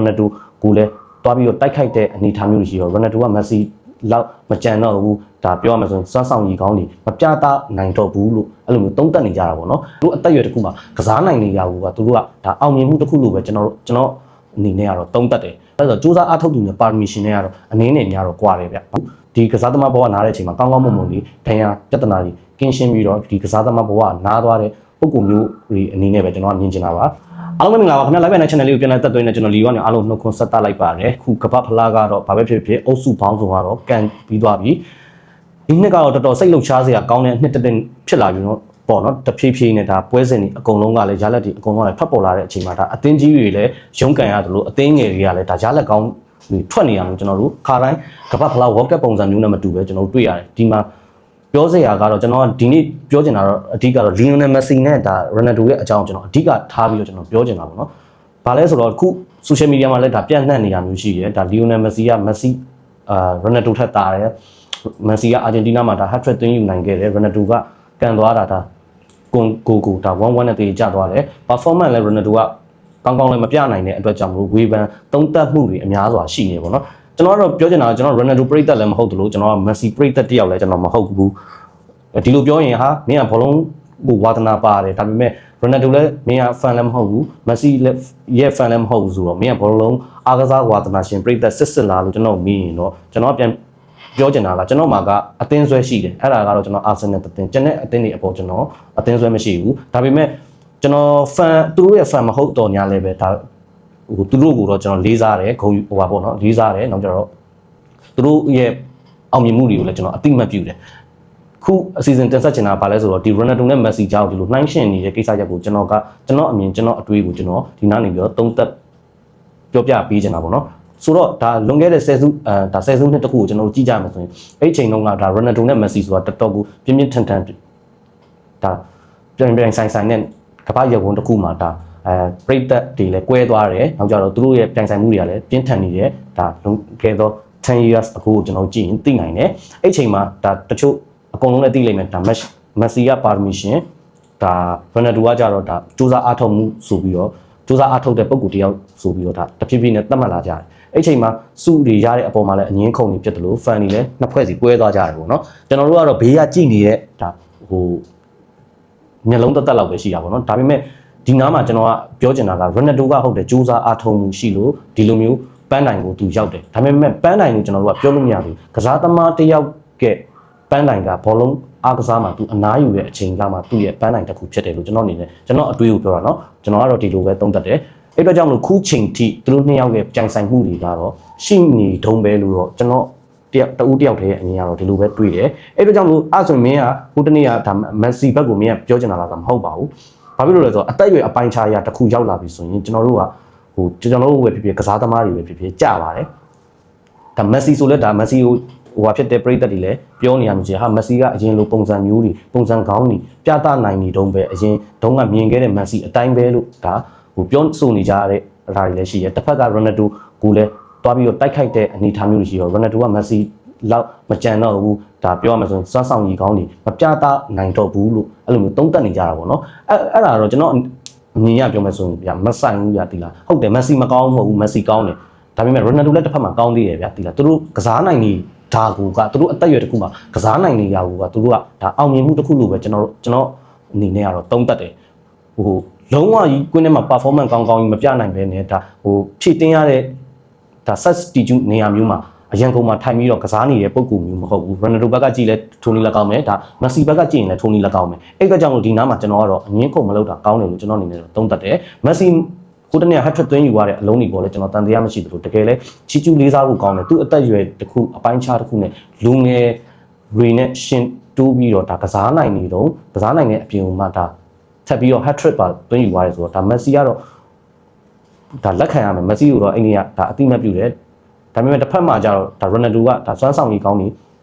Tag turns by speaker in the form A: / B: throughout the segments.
A: Ronaldo ကိုလည်းတွားပြီးတော့တိုက်ခိုက်တဲ့အနေအထားမျိုးရှိရော Ronaldo က Messi လောက်မကြံတော့ဘူးဒါပြောရမှာဆိုရင်စွမ်းဆောင်ရည်ကောင်းနေမပြသနိုင်တော့ဘူးလို့အဲ့လိုမျိုးသုံးသပ်နေကြတာပေါ့နော်သူအသက်အရွယ်တစ်ခုမှာကစားနိုင်နေရဘူးကသူတို့ကဒါအောင်မြင်မှုတစ်ခုလို့ပဲကျွန်တော်အနေနဲ့ကတော့သုံးသပ်တယ်အဲ့တော့စူးစမ်းအားထုတ်သူတွေပါရမီရှင်တွေကတော့အနေနဲ့များတော့ကြွားတယ်ဗျဒီကစားသမားဘဝနားတဲ့အချိန်မှာကောင်းကောင်းမွန်မွန်လေးဒဏ်ရာပြဿနာတွေကင်းရှင်းပြီးတော့ဒီကစားသမားဘဝနားသွားတဲ့ပုံကူမျိုးတွေအနေနဲ့ပဲကျွန်တော်မြင်ချင်တာပါအားလုံးပဲမင်္ဂလာပါခင်ဗျာ live နဲ့ channel လေးကိုပြန်လည်သက်သွင်းနေကျွန်တော်လီကနေအားလုံးနှုတ်ခွန်းဆက်သလိုက်ပါတယ်ခုကပတ်ဖလားကတော့ဘာပဲဖြစ်ဖြစ်အုပ်စုပေါင်းစုံကတော့ကန်ပြီးသွားပြီဒီနှစ်ကတော့တော်တော်စိတ်လှုပ်ရှားစရာကောင်းတဲ့နှစ်တစ်ဖြစ်လာပြီနော်ပေါ့နော်တဖြည်းဖြည်းနဲ့ဒါပွဲစဉ်တွေအကုန်လုံးကလည်းရလက်တွေအကုန်လုံးလည်းထွက်ပေါ်လာတဲ့အချိန်မှာဒါအသင်းကြီးတွေလည်းရုန်းကန်ရတယ်လို့အသင်းငယ်တွေကလည်းဒါရလက်ကောင်းထွက်နေရလို့ကျွန်တော်တို့ခါတိုင်းကပတ်ဖလား World Cup ပုံစံမျိုးနဲ့မတူပဲကျွန်တော်တို့တွေ့ရတယ်ဒီမှာပြောစရာကတော့ကျွန်တော်ဒီနေ့ပြောချင်တာတော့အဓိကတော့ Lionel Messi နဲ့ဒါ Ronaldo ရဲ့အကြောင်းကျွန်တော်အဓိကထားပြီးတော့ကျွန်တော်ပြောချင်တာပေါ့နော်။ဘာလဲဆိုတော့အခု social media မှာလည်းဒါပြန့်နှံ့နေတာမျိုးရှိတယ်။ဒါ Lionel Messi က Ronaldo ထက်တာတယ်။ Messi က Argentina မှာဒါ hat-trick သွင်းယူနိုင်ခဲ့တယ်။ Ronaldo ကကန်သွားတာဒါကိုဒါ 1-1 နဲ့တေးကြသွားတယ်။ performance လည်း Ronaldo ကကောင်းကောင်းလည်းမပြနိုင်တဲ့အတွက်ကြောင့်မလို့ဝေဖန်သုံးသပ်မှုတွေအများစွာရှိနေပေါ့နော်။ကျွန်တော်ကတော့ပြောချင်တာကကျွန်တော် Ronaldo ပရိသတ်လည်းမဟုတ်ဘူးလို့ကျွန်တော်က Messi ပရိသတ်တယောက်လည်းကျွန်တော်မဟုတ်ဘူးဒီလိုပြောရင်ဟာမင်းကဘောလုံးကိုဝါသနာပါတယ်ဒါပေမဲ့ Ronaldo လည်းမင်းက fan လည်းမဟုတ်ဘူး Messi လည်းရဲ့ fan လည်းမဟုတ်ဘူးဆိုတော့မင်းကဘောလုံးအားကစားဝါသနာရှင်ပရိသတ်စစ်လာလို့ကျွန်တော်မေးရင်တော့ကျွန်တော်ပြန်ပြောချင်တာကကျွန်တော်မှာကအသင်းဆွဲရှိတယ်အဲ့ဒါကတော့ကျွန်တော် Arsenal အသင်းကျွန်တဲ့အသင်းတွေအပေါ်ကျွန်တော်အသင်းဆွဲမရှိဘူးဒါပေမဲ့ကျွန်တော် fan သူတို့ရဲ့ fan မဟုတ်တော့ညာလည်းပဲဒါသူတို့ကိုတော့ကျွန်တော်လေးစားတယ်ဂုဏ်ဟိုပါပေါ့နော်လေးစားတယ်နောက်ကျတော့သူတို့ရဲ့အောင်မြင်မှုတွေကိုလည်းကျွန်တော်အတိမတ်ပြုတယ်ခုအစီအစဉ်တင်ဆက်ချင်တာပါလဲဆိုတော့ဒီ Ronaldo နဲ့ Messi ကြောင့်ဒီလိုနှိုင်းယှဉ်နေတဲ့ကိစ္စချက်ကိုကျွန်တော်အမြင်ကျွန်တော်အတွေးကိုကျွန်တော်ဒီနားနေပြီးတော့သုံးသပ်ပြောပြပေးချင်တာပေါ့နော်ဆိုတော့ဒါလွန်ခဲ့တဲ့10စုဒါ10စုနှစ်တခုကိုကျွန်တော်ကြည့်ကြမယ်ဆိုရင်အဲ့ချိန်တုန်းကဒါ Ronaldo နဲ့ Messi ဆိုတာတော်တော်ကိုပြင်းပြင်းထန်ထန်ဒါပြန်ဆိုင်နဲ့ကမ္ဘာရုပ်ဝန်တစ်ခုမှာဒါပရိသတ်တွေလည်းကွဲသွားတယ်နောက်ကြတော့သူတို့ရဲ့ပြန်ဆိုင်မှုတွေကလည်းပြင်းထန်နေတယ်ဒါလွန်ခဲ့သော10 years အခုကိုကျွန်တော်ကြည့်ရင်သိနိုင်တယ်အဲ့ချိန်မှာဒါတချို့အကုန်လုံးလည်းသိလိမ့်မယ်ဒါ Messi ကပါရမီရှင်ဒါ Ronaldo ကကြတော့ဒါစူးစမ်းအားထုတ်မှုဆိုပြီးတော့စူးစမ်းအားထုတ်တဲ့ပုံကူတယောက်ဆိုပြီးတော့ဒါတဖြည်းဖြည်းနဲ့သတ်မှတ်လာကြတယ်အဲ့ချိန်မှာစုတွေရတဲ့အပေါ်မှာလည်းအငင်းခုန်နေဖြစ်တယ်လို့ fan တွေလည်းနှစ်ဖွဲ့စီကွဲသွားကြတယ်ပေါ့နော်ကျွန်တော်တို့ကတော့ဘေးကကြည့်နေတဲ့ဒါဟိုမျက်လုံးတက်လောက်ပဲရှိတာပေါ့နော်ဒါပေမဲ့ဒီနားမှာကျွန်တော်ကပြောချင်တာက Ronaldo ကဟုတ်တယ်စူးစမ်းအားထုတ်မှုရှိလို့ဒီလိုမျိုးပန်းတိုင်ကိုသူရောက်တယ်ဒါပေမဲ့ပန်းတိုင်ကိုကျွန်တော်တို့ကပြောလို့မရဘူးကစားသမားတယောက်ကပန်းတိုင်ကဘောလုံးအားကစားမှာသူအနားယူတဲ့အချိန်ကမှသူ့ရဲ့ပန်းတိုင်တစ်ခုဖြစ်တယ်လို့ကျွန်တော်အနေနဲ့ကျွန်တော်အတွေးကိုပြောတာเนาะကျွန်တော်ကတော့ဒီလိုပဲသုံးသပ်တယ်အဲ့တော့ကြောင့်လို့ခုချိန်ထိသူတို့နှစ်ယောက်ရဲ့ကြိုင်ဆိုင်မှုတွေကတော့ရှိနေတုံးပဲလို့တော့ကျွန်တော်တယောက်တည်းရဲ့အမြင်ကတော့ဒီလိုပဲတွေးတယ်အဲ့တော့ကြောင့်လို့အဲ့ဆိုရင်မင်းကဟိုတနေ့ကဒါ Messi ဘက်ကိုမင်းကပြောချင်တာလားဆိုမဟုတ်ပါဘူးဘာဖြစ်လို့လဲဆိုတော့အသက်အရွယ်အပိုင်းခြားအရာတစ်ခုရောက်လာပြီဆိုရင်ကျွန်တော်တို့ကဟိုကျွန်တော်တို့ပဲဖြစ်ဖြစ်ကစားသမားတွေပဲဖြစ်ဖြစ်ကြပါတယ်ဒါ Messi ဆိုလဲဒါ Messi ကိုဟိုဖြစ်တဲ့ပရိသတ်တွေလည်းပြောနေရမျိုးချင်ဟာ Messi ကအရင်လိုပုံစံမျိုးတွေပုံစံကောင်းတွေပြသနိုင်နေတုံးပဲအရင်တုန်းကမြင်ခဲ့တဲ့ Messi အတိုင်းပဲလို့ဒါဟိုပြောဆိုနေကြတဲ့အရာတွေလည်းရှိရဲတစ်ဖက်က Ronaldo ကိုလည်းတွားပြီးတော့တိုက်ခိုက်တဲ့အနေအထားမျိုးတွေရှိရော Ronaldo က Messi လောက်မကြံတော့ဘူးဒါပြောရမှာဆိုရင်စွမ်းဆောင်ရည်ကောင်းတွေမပြသနိုင်တော့ဘူးလို့အဲ့လိုမျိုးသုံးသပ်နေကြတာပေါ့နော်အဲ့ဒါတော့ကျွန်တော်အမြင်ရပြောမယ်ဆိုရင်ဗျာမဆိုင်ဘူးဗျာဒီလားဟုတ်တယ် Messi မကောင်းမဟုတ်ဘူး Messi ကောင်းတယ်ဒါပေမဲ့ Ronaldo လည်းတစ်ဖက်မှာကောင်းသေးတယ်ဗျာဒီလားသူတို့ကစားနိုင်နေဒါကူကသူတို့အသက်အရွယ်တစ်ခုမှာကစားနိုင်နေရကူကသူတို့ကဒါအောင်မြင်မှုတစ်ခုလို့ပဲကျွန်တော်အနေနဲ့ကတော့သုံးသပ်တယ်ဟိုလုံးဝကြီးကွင်းထဲမှာ performance ကောင်းကြီးမပြနိုင်ပဲနဲ့ဒါဟိုဖြည့်တင်းရတဲ့ဒါ substitute နေရာမျိုးမှာအရန်ကုန်မှာထိုင်ပြီးတော့ကစားနေတဲ့ပုံကူမျိုးမဟုတ်ဘူး Ronaldo ဘက်ကကြည့်လဲထိုနီလက်ကောင်းမယ်ဒါ Messi ဘက်ကကြည့်ရင်လည်းထိုနီလက်ကောင်းမယ်အဲ့ကကြောင့်လို့ဒီနားမှာကျွန်တော်ကတော့အငင်းခုန်မလုပ်တာကောင်းတယ်လို့ကျွန်တော်အနေနဲ့သုံးသပ်တယ် Messi ခုတနေ့ hat-trick သွင်းယူရတဲ့အလုံးတွေပေါ်လဲကျွန်တော်တန်တရားမရှိဘူးတကယ်လဲချီကျူးလေးစားဖို့ကောင်းတယ်သူအသက်အရွယ်တစ်ခုအပိုင်းခြားတစ်ခုနဲ့လူငယ်တွေနဲ့ရှင်တိုးပြီးတော့ဒါကစားနိုင်နေတော့ကစားနိုင်တဲ့အပြင်မှာဒါထပ်ပြီးတော့ hat-trick ပါသွင်းယူရတယ်ဆိုတော့ဒါ Messi ကတော့ဒါလက်ခံရမယ် Messi ကိုတော့အဲ့ဒီကဒါအတိမတ်ပြုတယ်ဒါပေမဲ့တစ်ဖက်မှာကျတော့ဒါ Ronaldo ကဒါစွမ်းဆောင်ရည်ကောင်းနေ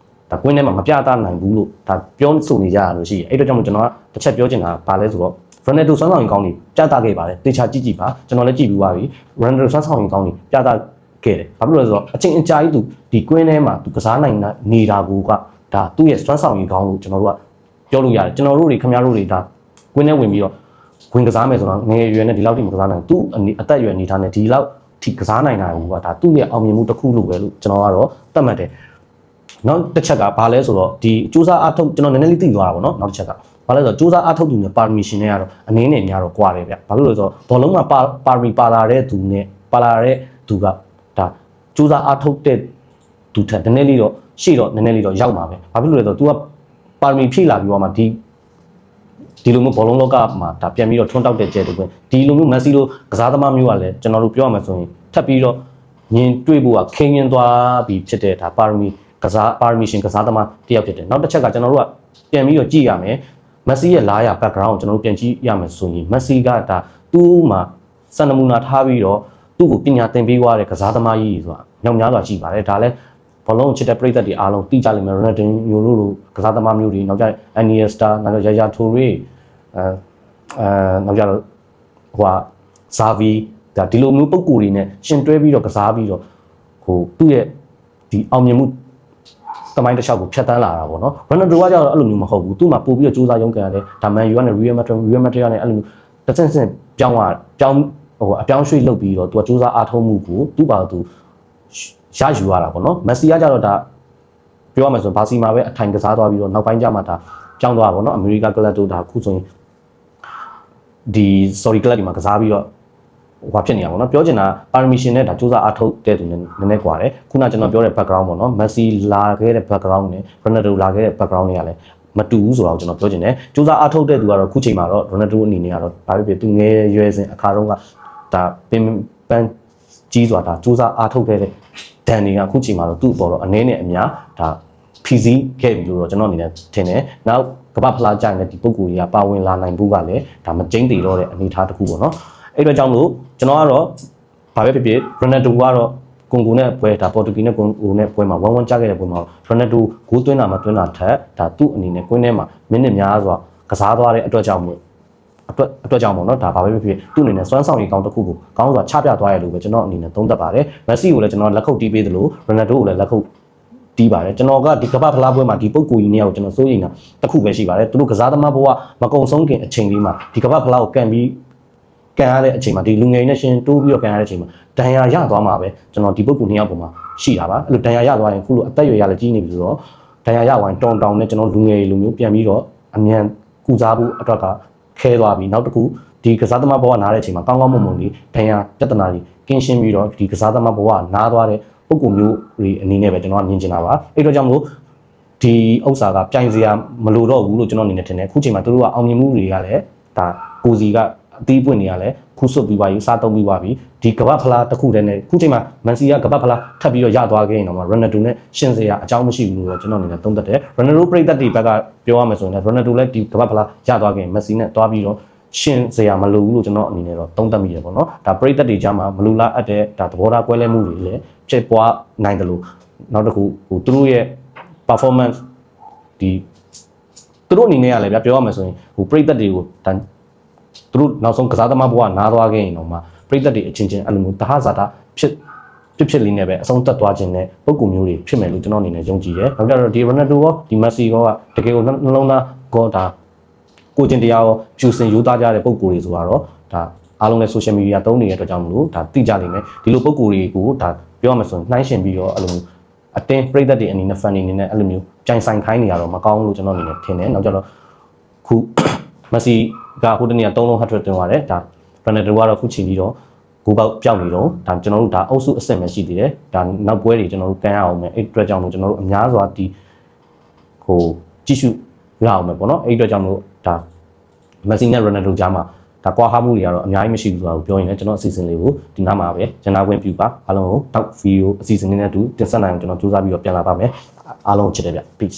A: ဒါကွင်းထဲမှာမပြသနိုင်ဘူးလို့ဒါပြောဆိုနေကြရလို့ရှိရင်အဲ့တော့ကြောင့်ကျွန်တော်ကတစ်ချက်ပြောချင်တာဘာလဲဆိုတော့ Ronaldo စွမ်းဆောင်ရည်ကောင်းနေပြသခဲ့ပါတယ်တေချာကြည့်ပါကျွန်တော်လည်းကြည့်ပြီးပါပြီ Ronaldo စွမ်းဆောင်ရည်ကောင်းနေပြသခဲ့တယ်ဘာဖြစ်လို့လဲဆိုတော့အချင်းအကြာကြီးသူဒီကွင်းထဲမှာသူကစားနိုင်နေတာကိုကဒါသူ့ရဲ့စွမ်းဆောင်ရည်ကောင်းလို့ကျွန်တော်တို့ကပြောလို့ရတယ်ကျွန်တော်တို့တွေခင်ဗျားတို့တွေဒါကွင်းထဲဝင်ပြီးတော့ဝင်ကစားမယ်ဆိုတော့ငယ်ရွယ်နဲ့ဒီလောက်ထိမကစားနိုင်သူအသက်အရွယ်အနေထားနဲ့ဒီလောက် ထိကစားနိုင်တာကဒါသူ့ရဲ့အောင်မြင်မှုတစ်ခုလို့ပဲလို့ကျွန်တော်ကတော့သတ်မှတ်တယ်နောက်တစ်ချက်ကဘာလဲဆိုတော့ဒီစူးစမ်းအားထုတ်ကျွန်တော်နည်းနည်းလေးသိသွားတာပေါ့နော်နောက်တစ်ချက်ကဘာလဲဆိုတော့စူးစမ်းအားထုတ်သူနဲ့ပါရမီရှင်တွေကတော့အနည်းနဲ့များတော့ကွာတယ်ဗျဘာလို့လဲဆိုတော့ဘောလုံးမှာပါရမီပါလာတဲ့သူနဲ့ပါလာတဲ့သူကဒါစူးစမ်းအားထုတ်တဲ့သူထက်နည်းနည်းလေးတော့ရှေ့တော့နည်းနည်းလေးတော့ရောက်မှာပဲဘာဖြစ်လို့လဲဆိုတော့ तू ကပါရမီဖြည့်လာပြီးတော့မှဒီလိုမျိုးဘောလုံးလောကမှာဒါပြန်ပြီးတော့ထွန်းတောက်တဲ့ကျဲတူပဲဒီလိုမျိုးမက်ဆီလိုကစားသမားမျိုးကလည်းကျွန်တော်တို့ပြောရမှာဆိုရင်ထပ်ပြီးတော့မြင်တွေ့ဖို့ကခင်းရင်သွားပြီးဖြစ်တဲ့ဒါပါရမီရှင်ကစားသမားတယောက်ဖြစ်တယ်နောက်တစ်ချက်ကကျွန်တော်တို့ကပြန်ပြီးတော့ကြည့်ရမယ်မက်ဆီရဲ့လာရ background ကိုကျွန်တော်တို့ပြန်ကြည့်ရမယ်ဆိုရင်မက်ဆီကဒါသူ့မှာစံနမူနာထားပြီးတော့သူ့ကိုပညာသင်ပေးသွားတဲ့ကစားသမားကြီးဆိုတာမြောက်များစွာရှိပါတယ်ဒါလည်းဘောလုံးချစ်တဲ့ပရိသတ်တွေအားလုံးသိကြလိမ့်မယ်ရိုနယ်ဒိုမျိုးလိုကစားသမားမျိုးတွေနောက်ကျအန်နီယက်စတာနောက်ကျယာတိုရီနောက်ကျတော့ဟိုဇာဗီဒါဒီလိုမျိုးပုံကူတွေနဲ့ရှင်တွဲပြီးတော့ကစားပြီးတော့ဟိုသူ့ရဲ့ဒီအောင်မြင်မှုတမိုင်းတစ်လျှောက်ကိုဖြတ်တန်းလာတာပေါ့နော်ရိုနယ်ဒိုကကျတော့အဲ့လိုမျိုးမဟုတ်ဘူးသူ့မှာပို့ပြီးတော့စူးစမ်းရုံးကန်ရတယ်ဒါမှန်ယူကနေရီယယ်မက်ဒရစ်ကနေအဲ့လိုမျိုးတစ်ဆင့်ဆင့်ပြောင်းဟိုအပြောင်းရွှေ့လုပ်ပြီးတော့သူကစူးစမ်းအားထုတ်မှုကိုသူ့ဘာသူရယူရတာပေါ့နော်မက်ဆီကကြတော့ဒါပြောရမယ်ဆိုဘာစီမှာပဲအထိုင်ကစားသွားပြီးတော့နောက်ပိုင်းကျမှဒါပြောင်းသွားပါပေါ့နော်အမေရိကကလပ်တို့ဒါခုဆိုရင်ဒီ sorry ကလပ်ဒီမှာကစားပြီးတော့ဟိုဖြစ်နေတာပေါ့နော်ပြောချင်တာ permission နဲ့ဒါစူးစမ်းအားထုတ်တဲ့သူနဲ့နည်းနည်းกว่าတယ်ခုနကျွန်တော်ပြောတဲ့ background ပေါ့နော်မက်ဆီလာခဲ့တဲ့ background နဲ့ Ronaldo လာခဲ့တဲ့ background တွေကလည်းမတူဘူးဆိုတော့ကျွန်တော်ပြောချင်တယ်စူးစမ်းအားထုတ်တဲ့သူကတော့ခုချိန်မှာတော့ Ronaldo အနေနဲ့ကတော့ဘာဖြစ်ဖြစ်သူငယ်ရွယ်စဉ်အခါတုန်းကဒါပန်းကြီးစွာဒါစူးစမ်းအားထုတ်ခဲ့တဲ့ဒန်တွေကခုချိန်မှာတော့သူ့ပေါ်တော့အနည်းနဲ့အများဒါဖြည့်ဆည်းခဲ့ပြီလို့တော့ကျွန်တော်အနေနဲ့ထင်တယ်နောက်ကမ္ဘာဖလားကြိုင်တဲ့ဒီပုံကူတွေကပါဝင်လာနိုင်ဖို့ကလည်းဒါမကျိန်းတည်တော့တဲ့အနေအထားတစ်ခုပေါ့နော်အဲ့အတွက်ကြောင့်လို့ကျွန်တော်ကတော့ဘာပဲဖြစ်ဖြစ် Ronaldo ကတော့ကွန်ဂိုနဲ့ပွဲဒါပေါ်တူဂီနဲ့ကွန်ဂိုနဲ့ပွဲမှာ1-1 ကြားခဲ့တဲ့ပွဲမှာ Ronaldo ဂိုးသွင်းတာမှသွင်းတာထက်ဒါသူ့အနေနဲ့ကွင်းထဲမှာမိနစ်များစွာကစားသွားတဲ့အတွက်ကြောင့်မို့အတွက်ကြောင့်ပေါ့နော်ဒါဘာပဲဖြစ်ဖြစ်သူ့အနေနဲ့စွမ်းဆောင်ရည်ကောင်းတစ်ခုကိုကောင်းစွာချပြသွားရလို့ပဲကျွန်တော်အနေနဲ့သုံးသပ်ပါတယ်မက်ဆီကိုလည်းကျွန်တော်လက်ခုပ်တီးပေးသလို Ronaldo ကိုလည်းလက်ခုပ်တီးပါတယ်ကျွန်တော်ကဒီကမ္ဘာဖလားပွဲမှာဒီပုံကူကြီးနှစ်ယောက်ကျွန်တော်စိုးရိမ်တာတစ်ခုပဲရှိပါတယ်သူတို့ကစားသမားဘဝမကုံဆုံးခင်အချိန်လေးမှာဒီကမ္ဘာဖလားကိုကန်ရတဲ့အချိန်မှာဒီလူငယ်နဲ့ရှင်တိုးပြီးတော့ကန်ရတဲ့အချိန်မှာဒဏ်ရာရသွားမှာပဲကျွန်တော်ဒီပုံကူနှစ်ယောက်ပုံမှာရှိတာပါအဲ့လိုဒဏ်ရာရသွားရင်ခုလိုအသက်အရွယ်ရလည်းကြီးနေပြီဆိုတော့ဒဏ်ရာရဝိုင်းတောင်းနဲ့ကျွန်တော်လူငယ်လူမျိုးပြန်ပြီးတော့အမြန်ကုစားဖို့အတွက်ကခဲသွားပြီနောက်တစ်ခုဒီကစားသမားဘဝနားတဲ့အချိန်မှာကောင်းကောင်းမွန်မွန်လေးဒဏ်ရာပြဿနာတွေကင်းရှင်းပြီးတော့ဒီကစားသမားဘဝနားသွားတဲ့ပုံကူမျိုးတွေအနေနဲ့ပဲကျွန်တော်မြင်ချင်တာပါအဲ့တော့ကြောင့်မလို့ဒီဥစ္စာကပြိုင်စရာမလိုတော့ဘူးလို့ကျွန်တော်အနေနဲ့ထင်တယ်ခုချိန်မှာတို့ကအောင်မြင်မှုတွေကလည်းဒါကိုစီကအသီးပွင့်တွေကလည်းခုစွတ်ပြီးပါပြီစားတုံးပြီးပါပြီဒီကမ္ဘာဖလားတစ်ခုတည်းနဲ့ခုချိန်မှာမန်စီကကမ္ဘာဖလားထပ်ပြီးတော့ရသွားခဲ့ရင်တော့ Ronaldo နဲ့ရှင်စရာအကြောင်းမရှိဘူးလို့ကျွန်တော်အနေနဲ့သုံးသပ်တယ် Ronaldo ပရိသတ်တွေဘက်ကပြောရမယ်ဆိုရင် Ronaldo လည်းဒီကမ္ဘာဖလားရသွားခဲ့ရင်မက်ဆီနဲ့တွားပြီးတော့ရှင်စရာမလိုဘူးလို့ကျွန်တော်အနေနဲ့တော့သုံးသပ်မိတယ်ပေါ့နော်ဒါပရိသတ်တွေကြားမှာမလူလားအပ်တဲ့ဒါသဘောထားကွဲလဲမှုတွေလည်းဖြစ်ပွားနိုင်တယ်လို့နောက်တစ်ခုဟိုသူတို့ရဲ့ performance ဒီသူတို့အနေနဲ့ကလည်းဗျာပြောရမယ်ဆိုရင်ဟိုပရိသတ်တွေကိုဒါသူတို့နောက်ဆုံးကစားသမားဘဝနားသွားခဲ့ရင်တော့မှပရိသတ်တွေအချင်းချင်းအဲ့လိုမျိုးတဟဇာတာဖြစ်လေးနဲ့ပဲအဆုံးသတ်သွားခြင်းနဲ့ပုံကူမျိုးတွေဖြစ်မယ်လို့ကျွန်တော်အနေနဲ့ယုံကြည်တယ်။နောက်ကြတော့ဒီ Ronaldo ရောဒီ Messi ရောကတကယ်ကိုနှလုံးသားကောဒါကိုကျင်တရားရောဖြူစင်ယူသားကြတဲ့ပုံကူတွေဆိုတော့ဒါအားလုံးလည်း social media သုံးနေတဲ့အတွက်ကြောင့်မလို့ဒါသိကြလိမ့်မယ်ဒီလိုပုံကူတွေကိုဒါပြောရမယ်ဆိုရင်နှိုင်းရှင်ပြီးတော့အဲ့လိုမျိုးအတင်းပရိသတ်တွေအနေနဲ့ fan အနေနဲ့အဲ့လိုမျိုးကြိုင်ဆိုင်ခိုင်းနေရတော့မကောင်းလို့ကျွန်တော်အနေနဲ့ထင်တယ်။နောက်ကြတော့ခု Messi ကဟိုတနေ့က3လုံး hat-trick တင်သွားတယ်ဒါ Ronaldo ကတော့ခုချိန်ပြီးတော့ဂိုးပေါက်ပြောက်နေတော့ဒါကျွန်တော်တို့ဒါအုပ်စုအဆင့်ပဲရှိသေးတယ်ဒါနောက်ပွဲတွေကျွန်တော်တို့ကန်ရအောင်မယ်အဲ့အတွက်ကြောင့်မို့ကျွန်တော်တို့အများစွာဒီဟိုကြည့်ရှုရအောင်မယ်ပေါ့နော်အဲ့အတွက်ကြောင့်မို့ဒါ Messi နဲ့ Ronaldo ကြားမှာဒါကွာဟမှုတွေကတော့အများကြီးမရှိဘူးဆိုတာကိုပြောရင်လည်းကျွန်တော်အစီအစဉ်လေးကိုဒီနားမှာပဲကျန်နာခွင့်ပြုပါအားလုံးကိုတောက်ဗီဒီယိုအစီအစဉ်လေးနဲ့အတူတင်ဆက်နိုင်အောင်ကျွန်တော်စူးစမ်းပြီးတော့ပြန်လာပါမယ်အားလုံးကိုချစ်တယ်ဗျ peace